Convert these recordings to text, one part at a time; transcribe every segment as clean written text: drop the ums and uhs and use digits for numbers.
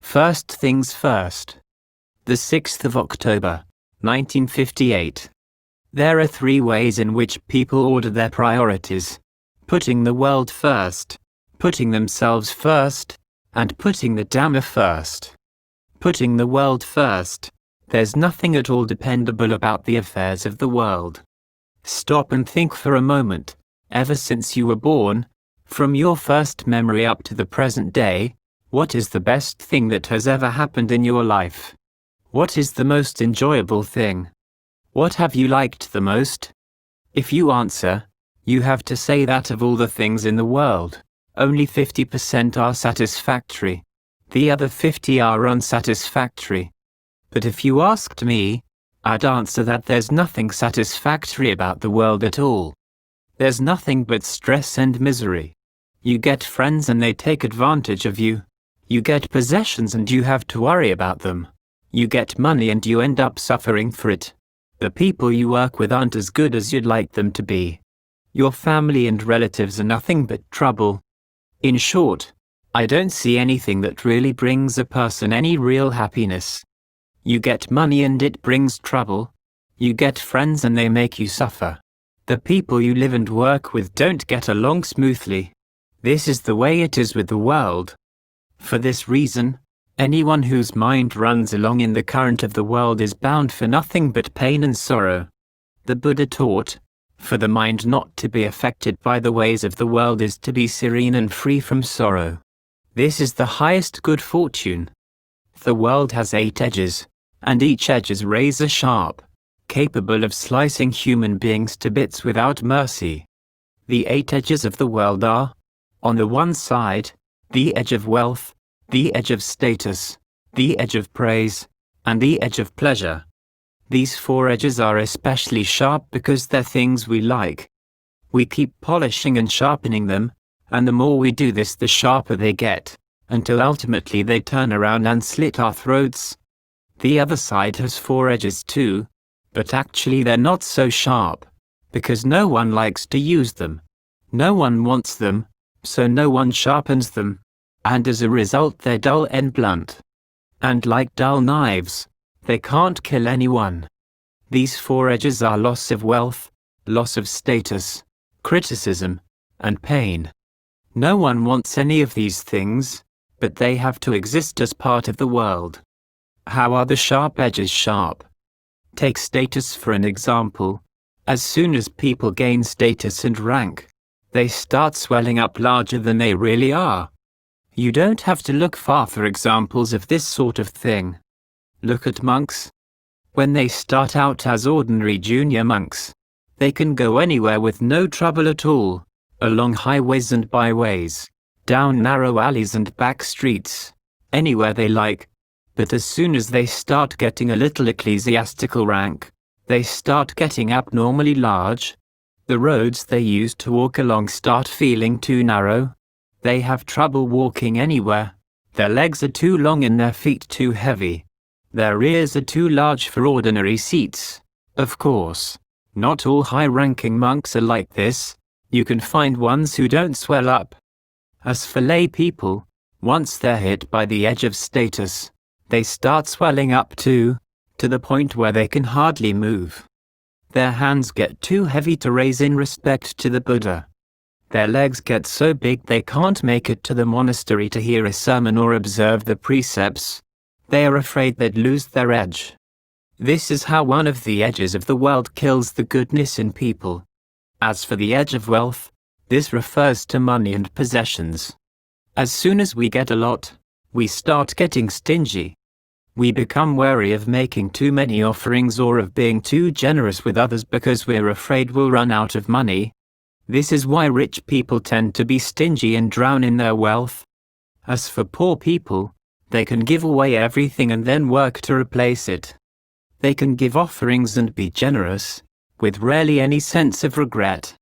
First things first. The 6th of October, 1958. There are 3 ways in which people order their priorities: putting the world first, putting themselves first, and putting the Dhamma first. Putting the world first. There's nothing at all dependable about the affairs of the world. Stop and think for a moment. Ever since you were born, from your first memory up to the present day, what is the best thing that has ever happened in your life? What is the most enjoyable thing? What have you liked the most? If you answer, you have to say that of all the things in the world, only 50% are satisfactory. The other 50 are unsatisfactory. But if you asked me, I'd answer that there's nothing satisfactory about the world at all. There's nothing but stress and misery. You get friends and they take advantage of you. You get possessions and you have to worry about them. You get money and you end up suffering for it. The people you work with aren't as good as you'd like them to be. Your family and relatives are nothing but trouble. In short, I don't see anything that really brings a person any real happiness. You get money and it brings trouble. You get friends and they make you suffer. The people you live and work with don't get along smoothly. This is the way it is with the world. For this reason, anyone whose mind runs along in the current of the world is bound for nothing but pain and sorrow. The Buddha taught, for the mind not to be affected by the ways of the world is to be serene and free from sorrow. This is the highest good fortune. The world has 8 edges, and each edge is razor sharp, capable of slicing human beings to bits without mercy. The 8 edges of the world are, on the one side, the edge of wealth, the edge of status, the edge of praise, and the edge of pleasure. These 4 edges are especially sharp because they're things we like. We keep polishing and sharpening them, and the more we do this the sharper they get, until ultimately they turn around and slit our throats. The other side has 4 edges too, but actually they're not so sharp, because no one likes to use them. No one wants them, so no one sharpens them, and as a result they're dull and blunt. And like dull knives, they can't kill anyone. These 4 edges are loss of wealth, loss of status, criticism, and pain. No one wants any of these things, but they have to exist as part of the world. How are the sharp edges sharp? Take status for an example. As soon as people gain status and rank, they start swelling up larger than they really are. You don't have to look far for examples of this sort of thing. Look at monks. When they start out as ordinary junior monks, they can go anywhere with no trouble at all, along highways and byways, down narrow alleys and back streets, anywhere they like. But as soon as they start getting a little ecclesiastical rank, they start getting abnormally large. The roads they used to walk along start feeling too narrow. They have trouble walking anywhere. Their legs are too long and their feet too heavy. Their ears are too large for ordinary seats. Of course, not all high-ranking monks are like this. You can find ones who don't swell up. As for lay people, once they're hit by the edge of status, they start swelling up too, to the point where they can hardly move. Their hands get too heavy to raise in respect to the Buddha. Their legs get so big they can't make it to the monastery to hear a sermon or observe the precepts. They are afraid they'd lose their edge. This is how one of the edges of the world kills the goodness in people. As for the edge of wealth, this refers to money and possessions. As soon as we get a lot, we start getting stingy. We become wary of making too many offerings or of being too generous with others because we're afraid we'll run out of money. This is why rich people tend to be stingy and drown in their wealth. As for poor people, they can give away everything and then work to replace it. They can give offerings and be generous, with rarely any sense of regret.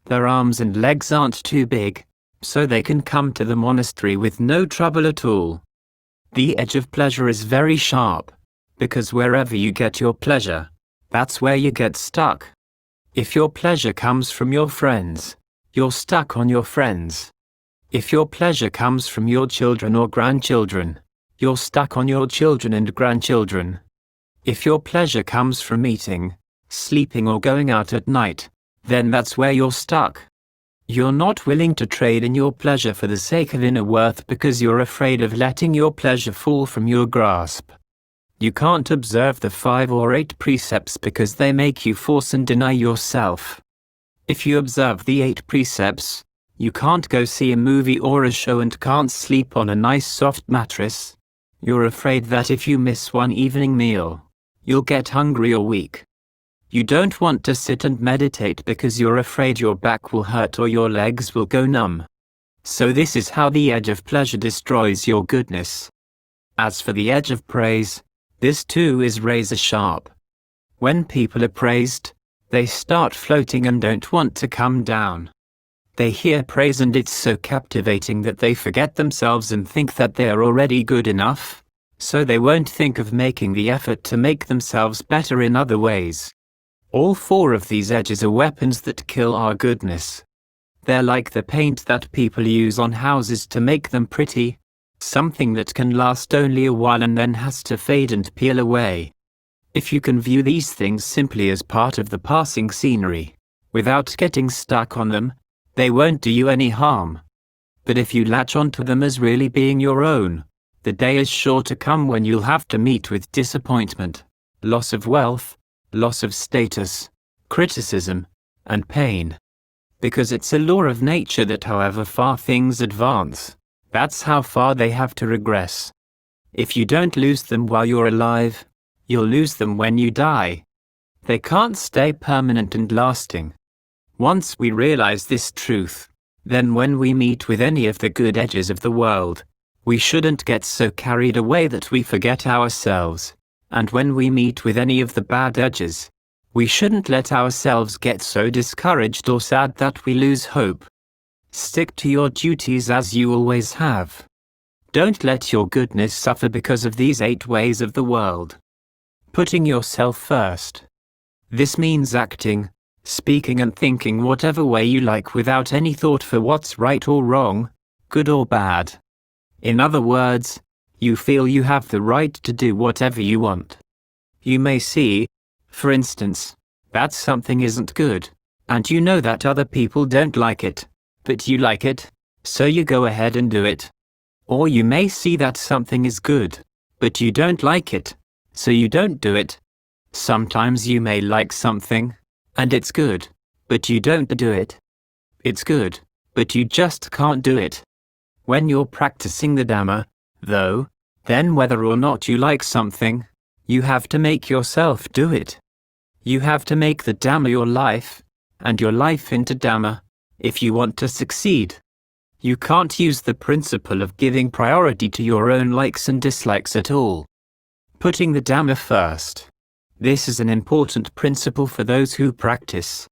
Their arms and legs aren't too big, so they can come to the monastery with no trouble at all. The edge of pleasure is very sharp, because wherever you get your pleasure, that's where you get stuck. If your pleasure comes from your friends, you're stuck on your friends. If your pleasure comes from your children or grandchildren, you're stuck on your children and grandchildren. If your pleasure comes from eating, sleeping or going out at night, then that's where you're stuck. You're not willing to trade in your pleasure for the sake of inner worth because you're afraid of letting your pleasure fall from your grasp. You can't observe the 5 or 8 precepts because they make you force and deny yourself. If you observe the 8 precepts, you can't go see a movie or a show and can't sleep on a nice soft mattress. You're afraid that if you miss one evening meal, you'll get hungry or weak. You don't want to sit and meditate because you're afraid your back will hurt or your legs will go numb. So this is how the edge of pleasure destroys your goodness. As for the edge of praise, this too is razor sharp. When people are praised, they start floating and don't want to come down. They hear praise and it's so captivating that they forget themselves and think that they are already good enough, so they won't think of making the effort to make themselves better in other ways. All 4 of these edges are weapons that kill our goodness. They're like the paint that people use on houses to make them pretty, something that can last only a while and then has to fade and peel away. If you can view these things simply as part of the passing scenery, without getting stuck on them, they won't do you any harm. But if you latch onto them as really being your own, the day is sure to come when you'll have to meet with disappointment, loss of wealth, loss of status, criticism, and pain. Because it's a law of nature that however far things advance, that's how far they have to regress. If you don't lose them while you're alive, you'll lose them when you die. They can't stay permanent and lasting. Once we realize this truth, then when we meet with any of the good edges of the world, we shouldn't get so carried away that we forget ourselves. And when we meet with any of the bad edges, we shouldn't let ourselves get so discouraged or sad that we lose hope. Stick to your duties as you always have. Don't let your goodness suffer because of these 8 ways of the world. Putting yourself first. This means acting, speaking and thinking whatever way you like without any thought for what's right or wrong, good or bad. In other words, you feel you have the right to do whatever you want. You may see, for instance, that something isn't good, and you know that other people don't like it, but you like it, so you go ahead and do it. Or you may see that something is good, but you don't like it, so you don't do it. Sometimes you may like something, and it's good, but you don't do it. It's good, but you just can't do it. When you're practicing the Dhamma, though, then whether or not you like something, you have to make yourself do it. You have to make the Dhamma your life, and your life into Dhamma, if you want to succeed. You can't use the principle of giving priority to your own likes and dislikes at all. Putting the Dhamma first. This is an important principle for those who practice.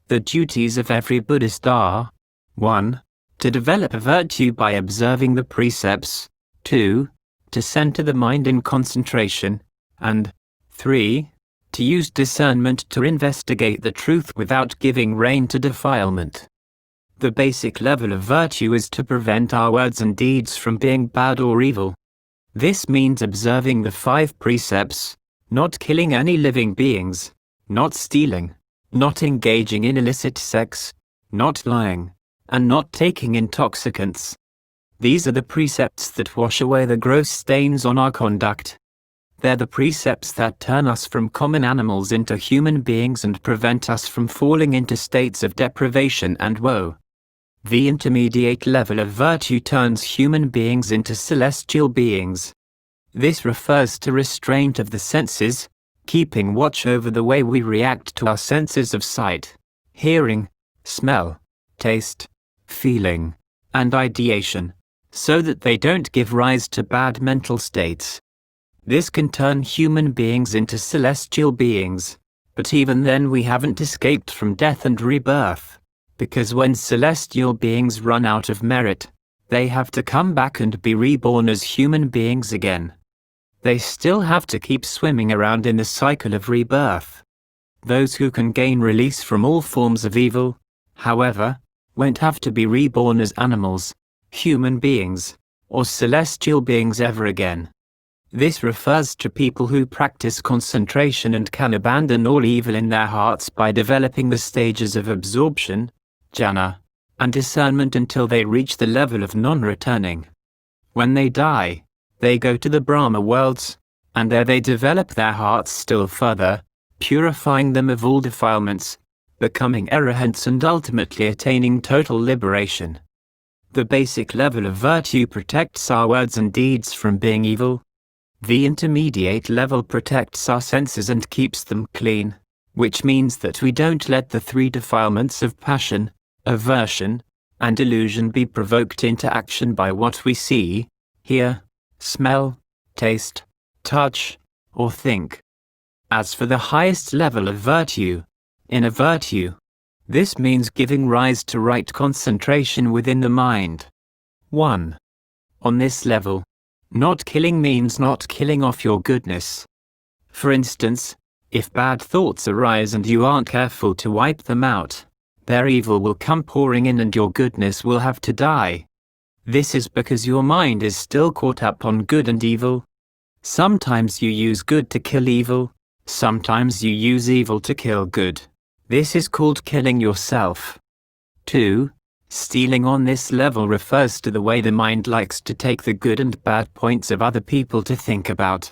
The duties of every Buddhist are 1. To develop a virtue by observing the precepts, 2. To center the mind in concentration, and 3. To use discernment to investigate the truth without giving rein to defilement. The basic level of virtue is to prevent our words and deeds from being bad or evil. This means observing the 5 precepts, not killing any living beings, not stealing, not engaging in illicit sex, not lying, and not taking intoxicants. These are the precepts that wash away the gross stains on our conduct. They're the precepts that turn us from common animals into human beings and prevent us from falling into states of deprivation and woe. The intermediate level of virtue turns human beings into celestial beings. This refers to restraint of the senses, keeping watch over the way we react to our senses of sight, hearing, smell, taste, feeling, and ideation, so that they don't give rise to bad mental states. This can turn human beings into celestial beings, but even then we haven't escaped from death and rebirth, because when celestial beings run out of merit, they have to come back and be reborn as human beings again. They still have to keep swimming around in the cycle of rebirth. Those who can gain release from all forms of evil, however, won't have to be reborn as animals, human beings, or celestial beings ever again. This refers to people who practice concentration and can abandon all evil in their hearts by developing the stages of absorption, jhana, and discernment until they reach the level of non-returning. When they die, they go to the Brahma worlds, and there they develop their hearts still further, purifying them of all defilements, becoming arahants and ultimately attaining total liberation. The basic level of virtue protects our words and deeds from being evil. The intermediate level protects our senses and keeps them clean, which means that we don't let the three defilements of passion, aversion, and illusion be provoked into action by what we see, hear, smell, taste, touch, or think. As for the highest level of virtue, inner virtue, this means giving rise to right concentration within the mind. 1. On this level, not killing means not killing off your goodness. For instance, if bad thoughts arise and you aren't careful to wipe them out, their evil will come pouring in and your goodness will have to die. This is because your mind is still caught up on good and evil. Sometimes you use good to kill evil, sometimes you use evil to kill good. This is called killing yourself. 2. Stealing on this level refers to the way the mind likes to take the good and bad points of other people to think about.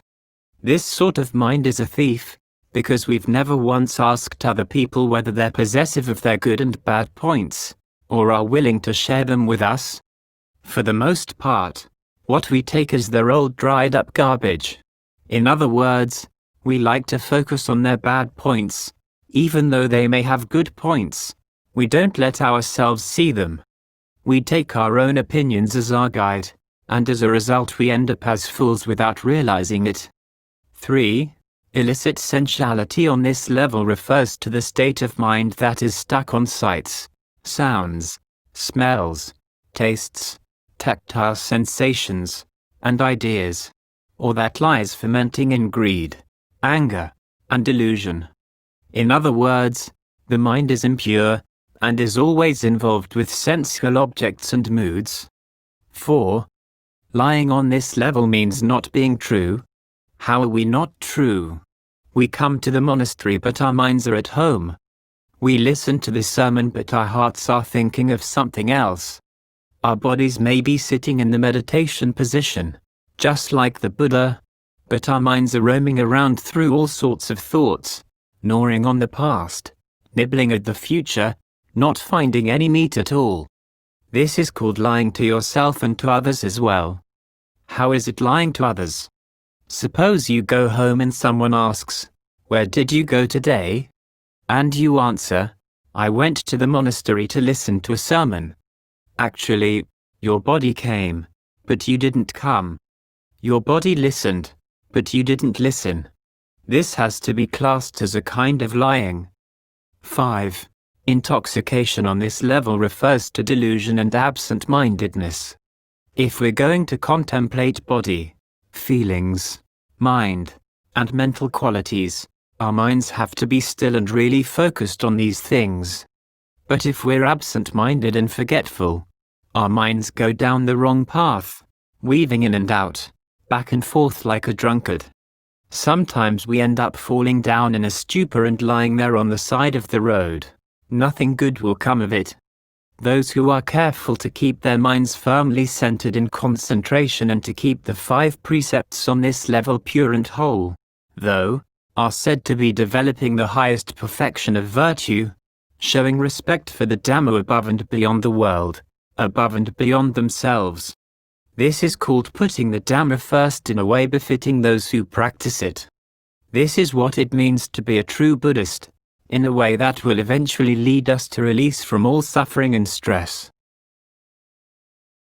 This sort of mind is a thief, because we've never once asked other people whether they're possessive of their good and bad points, or are willing to share them with us. For the most part, what we take is their old dried up garbage. In other words, we like to focus on their bad points, even though they may have good points. We don't let ourselves see them. We take our own opinions as our guide, and as a result we end up as fools without realizing it. 3. Illicit sensuality on this level refers to the state of mind that is stuck on sights, sounds, smells, tastes, tactile sensations, and ideas, or that lies fermenting in greed, anger, and delusion. In other words, the mind is impure, and is always involved with sensual objects and moods. 4. Lying on this level means not being true. How are we not true? We come to the monastery but our minds are at home. We listen to the sermon but our hearts are thinking of something else. Our bodies may be sitting in the meditation position, just like the Buddha, but our minds are roaming around through all sorts of thoughts, gnawing on the past, nibbling at the future, not finding any meat at all. This is called lying to yourself and to others as well. How is it lying to others? Suppose you go home and someone asks, "Where did you go today?" And you answer, "I went to the monastery to listen to a sermon." Actually, your body came, but you didn't come. Your body listened, but you didn't listen. This has to be classed as a kind of lying. 5. Intoxication on this level refers to delusion and absent-mindedness. If we're going to contemplate body, feelings, mind, and mental qualities, our minds have to be still and really focused on these things. But if we're absent-minded and forgetful, our minds go down the wrong path, weaving in and out, back and forth like a drunkard. Sometimes we end up falling down in a stupor and lying there on the side of the road. Nothing good will come of it. Those who are careful to keep their minds firmly centered in concentration and to keep the 5 precepts on this level pure and whole, though, are said to be developing the highest perfection of virtue, showing respect for the Dhamma above and beyond the world, above and beyond themselves. This is called putting the Dhamma first in a way befitting those who practice it. This is what it means to be a true Buddhist, in a way that will eventually lead us to release from all suffering and stress.